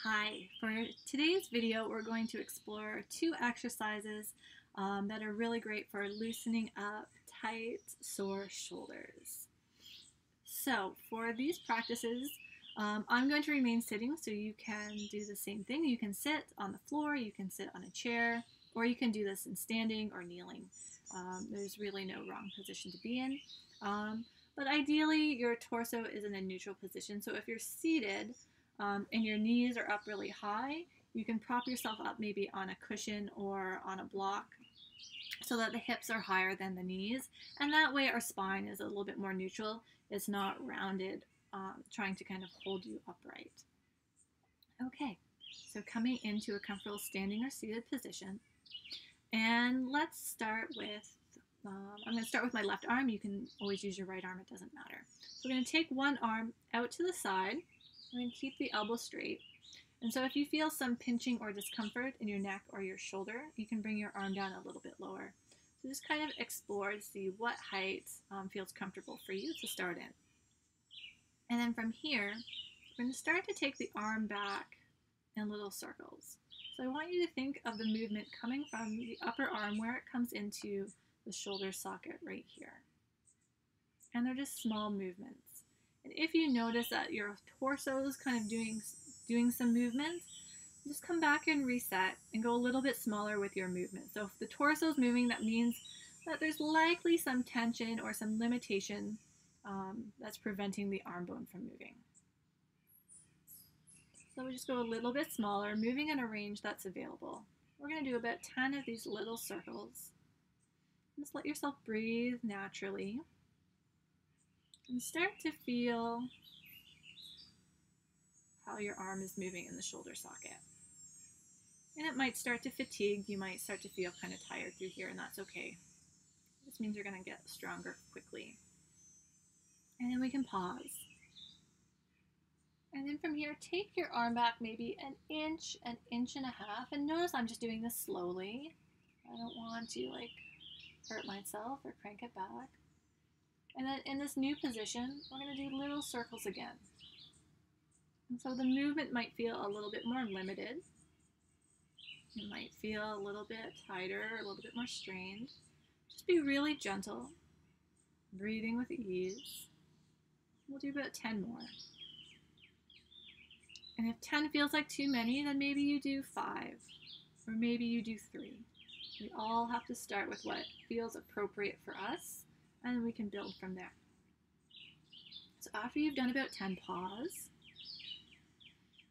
Hi, for today's video we're going to explore two exercises that are really great for loosening up tight, sore shoulders. So for these practices, I'm going to remain sitting so you can do the same thing. You can sit on the floor, you can sit on a chair, or you can do this in standing or kneeling. There's really no wrong position to be in. But ideally your torso is in a neutral position. So if you're seated, and your knees are up really high, you can prop yourself up maybe on a cushion or on a block so that the hips are higher than the knees, and that way our spine is a little bit more neutral. It's not rounded, trying to kind of hold you upright. Okay, so coming into a comfortable standing or seated position, and let's start with I'm going to start with my left arm. You can always use your right arm, it doesn't matter. So we're going to take one arm out to the side and keep the elbow straight. And so if you feel some pinching or discomfort in your neck or your shoulder, you can bring your arm down a little bit lower. So just kind of explore to see what height feels comfortable for you to start in. And then from here, we're going to start to take the arm back in little circles. So I want you to think of the movement coming from the upper arm where it comes into the shoulder socket right here. And they're just small movements. And if you notice that your torso is kind of doing some movement, just come back and reset and go a little bit smaller with your movement. So if the torso is moving, that means that there's likely some tension or some limitation that's preventing the arm bone from moving. So we just go a little bit smaller, moving in a range that's available. We're going to do about 10 of these little circles. Just let yourself breathe naturally. And start to feel how your arm is moving in the shoulder socket. And it might start to fatigue. You might start to feel kind of tired through here, and that's okay. This means you're going to get stronger quickly. And then we can pause. And then from here, take your arm back maybe an inch and a half. And notice I'm just doing this slowly. I don't want to hurt myself or crank it back. And then in this new position, we're going to do little circles again. And so the movement might feel a little bit more limited. It might feel a little bit tighter, a little bit more strained. Just be really gentle, breathing with ease. We'll do about 10 more. And if 10 feels like too many, then maybe you do 5, or maybe you do 3. We all have to start with what feels appropriate for us, and then we can build from there. So after you've done about 10, pause.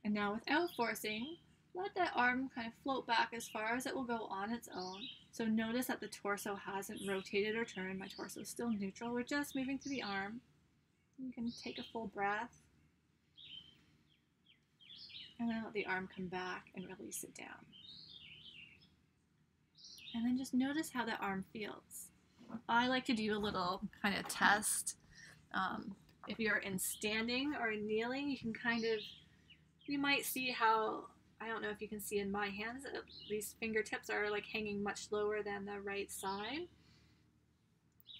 And now without forcing, let that arm kind of float back as far as it will go on its own. So notice that the torso hasn't rotated or turned. My torso is still neutral. We're just moving through the arm. You can take a full breath. And then let the arm come back and release it down. And then just notice how the arm feels. I like to do a little kind of test. If you're in standing or in kneeling, you might see how, I don't know if you can see in my hands, these fingertips are hanging much lower than the right side.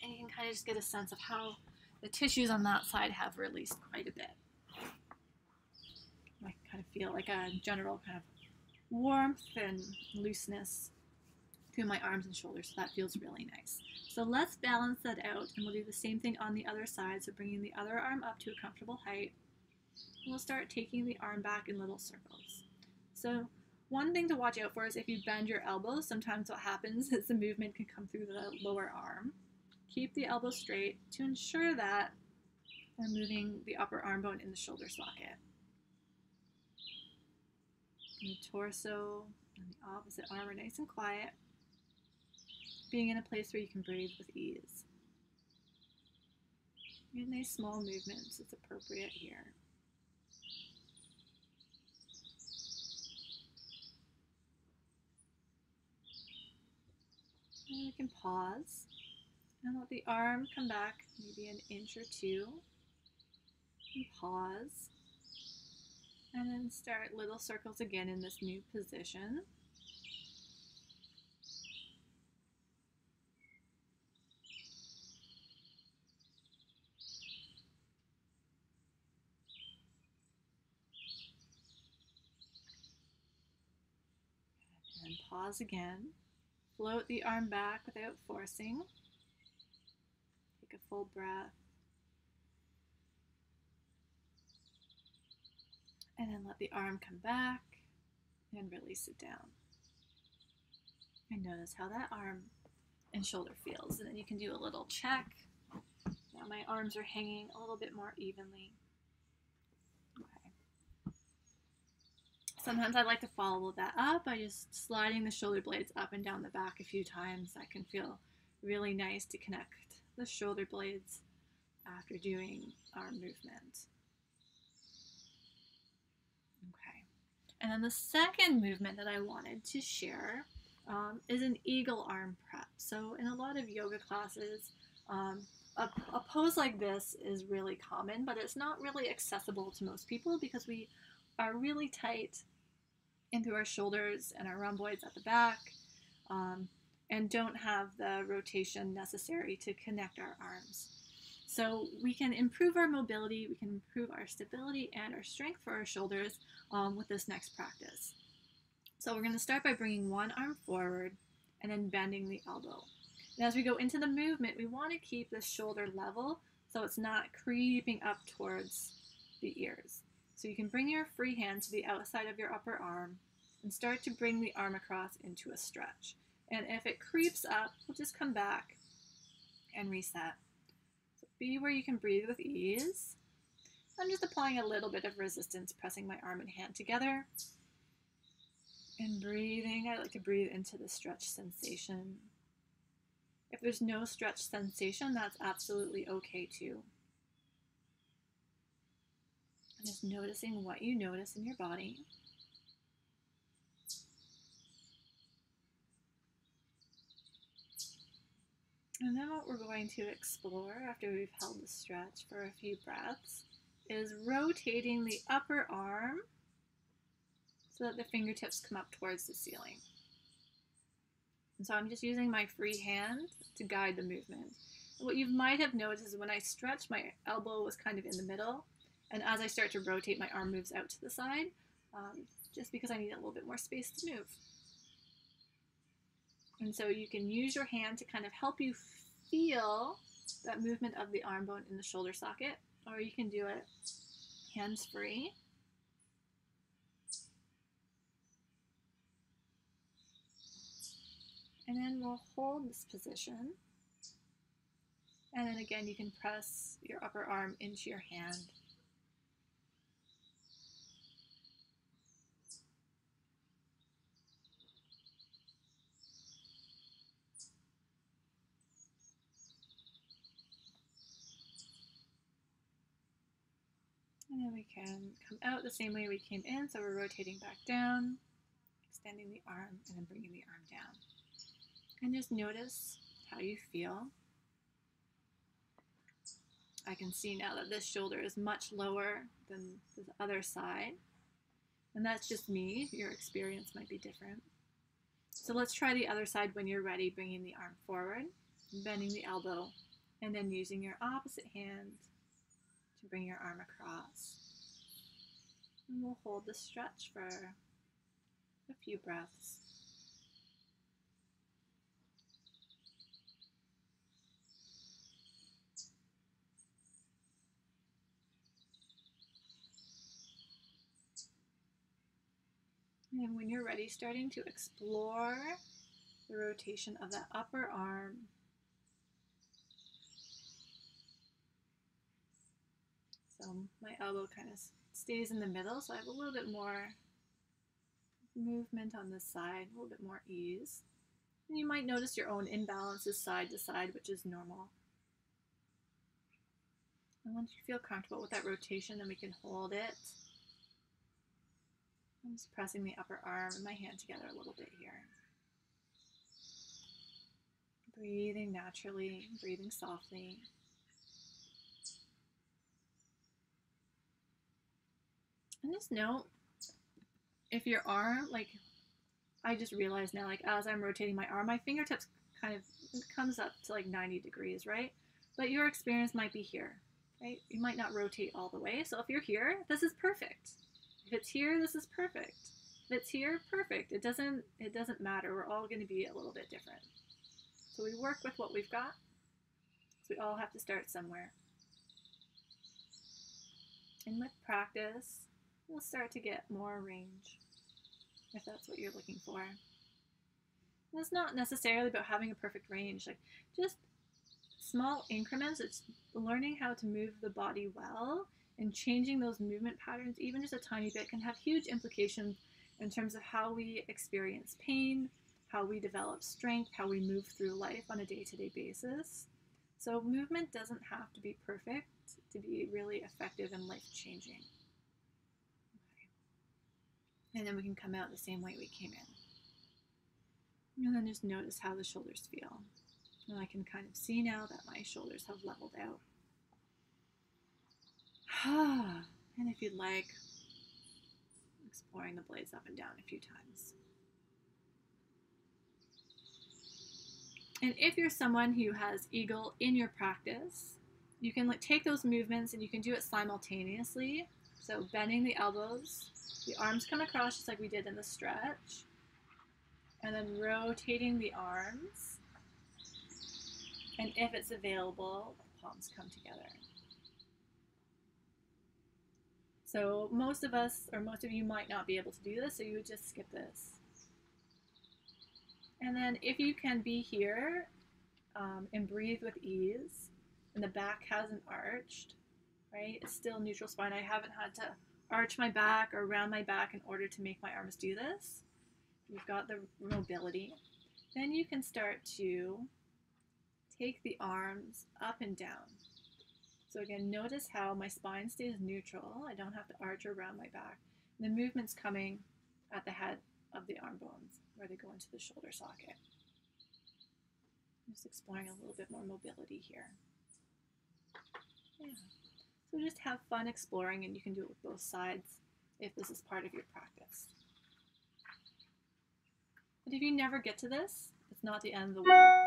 And you can kind of just get a sense of how the tissues on that side have released quite a bit. I kind of feel like a general kind of warmth and looseness through my arms and shoulders, so that feels really nice. So let's balance that out, and we'll do the same thing on the other side, so bringing the other arm up to a comfortable height. We'll start taking the arm back in little circles. So one thing to watch out for is if you bend your elbows, sometimes what happens is the movement can come through the lower arm. Keep the elbow straight to ensure that we're moving the upper arm bone in the shoulder socket. And the torso and the opposite arm are nice and quiet, being in a place where you can breathe with ease. And nice small movements, it's appropriate here. And we can pause and let the arm come back maybe an inch or 2. And pause. And then start little circles again in this new position. pause again. Float the arm back without forcing. Take a full breath. And then let the arm come back and release it down. And notice how that arm and shoulder feels. And then you can do a little check. Now my arms are hanging a little bit more evenly. Okay. Sometimes I like to follow that up by just sliding the shoulder blades up and down the back a few times. That can feel really nice to connect the shoulder blades after doing arm movement. Okay. And then the second movement that I wanted to share is an eagle arm prep. So in a lot of yoga classes, a pose like this is really common, but it's not really accessible to most people because we are really tight into our shoulders and our rhomboids at the back, and don't have the rotation necessary to connect our arms. So we can improve our mobility, we can improve our stability and our strength for our shoulders with this next practice. So we're going to start by bringing one arm forward and then bending the elbow. And as we go into the movement, we want to keep the shoulder level so it's not creeping up towards the ears. So you can bring your free hand to the outside of your upper arm and start to bring the arm across into a stretch. And if it creeps up, we'll just come back and reset. So be where you can breathe with ease. I'm just applying a little bit of resistance, pressing my arm and hand together. And breathing, I like to breathe into the stretch sensation. If there's no stretch sensation, that's absolutely okay too. And just noticing what you notice in your body. And then what we're going to explore after we've held the stretch for a few breaths is rotating the upper arm so that the fingertips come up towards the ceiling. And so I'm just using my free hand to guide the movement. What you might have noticed is when I stretch, my elbow was kind of in the middle, and as I start to rotate, my arm moves out to the side, just because I need a little bit more space to move. And so you can use your hand to kind of help you feel that movement of the arm bone in the shoulder socket, or you can do it hands-free. And then we'll hold this position. And then again, you can press your upper arm into your hand. And then we can come out the same way we came in. So we're rotating back down, extending the arm, and then bringing the arm down. And just notice how you feel. I can see now that this shoulder is much lower than the other side. And that's just me. Your experience might be different. So let's try the other side when you're ready, bringing the arm forward, bending the elbow, and then using your opposite hand to bring your arm across. And we'll hold the stretch for a few breaths. And when you're ready, starting to explore the rotation of that upper arm. So my elbow kind of stays in the middle, so I have a little bit more movement on this side, a little bit more ease. And you might notice your own imbalances side to side, which is normal. And once you feel comfortable with that rotation, then we can hold it. I'm just pressing the upper arm and my hand together a little bit here. Breathing naturally, breathing softly. And just note, if your arm, I just realized now, as I'm rotating my arm, my fingertips kind of comes up to 90 degrees, right? But your experience might be here, right? You might not rotate all the way. So if you're here, this is perfect. If it's here, this is perfect. If fits here, perfect. It doesn't matter. We're all going to be a little bit different. So we work with what we've got. So we all have to start somewhere. And with practice, we'll start to get more range, if that's what you're looking for. And it's not necessarily about having a perfect range, like just small increments. It's learning how to move the body well, and changing those movement patterns, even just a tiny bit, can have huge implications in terms of how we experience pain, how we develop strength, how we move through life on a day-to-day basis. So movement doesn't have to be perfect to be really effective and life-changing. Okay. And then we can come out the same way we came in. And then just notice how the shoulders feel. And I can kind of see now that my shoulders have leveled out. And if you'd like, exploring the blades up and down a few times. And if you're someone who has eagle in your practice, you can take those movements and you can do it simultaneously. So bending the elbows, the arms come across just like we did in the stretch, and then rotating the arms. And if it's available, the palms come together. So most of us, or most of you, might not be able to do this, so you would just skip this. And then if you can be here and breathe with ease, and the back hasn't arched, right? It's still neutral spine. I haven't had to arch my back or round my back in order to make my arms do this. You've got the mobility. Then you can start to take the arms up and down. So again, notice how my spine stays neutral. I don't have to arch or round my back. And the movement's coming at the head of the arm bones, where they go into the shoulder socket. Just exploring a little bit more mobility here. Yeah. So just have fun exploring, and you can do it with both sides if this is part of your practice. But if you never get to this, it's not the end of the world,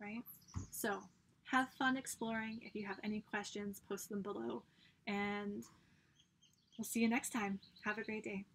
right? So have fun exploring. If you have any questions, post them below, and we'll see you next time. Have a great day.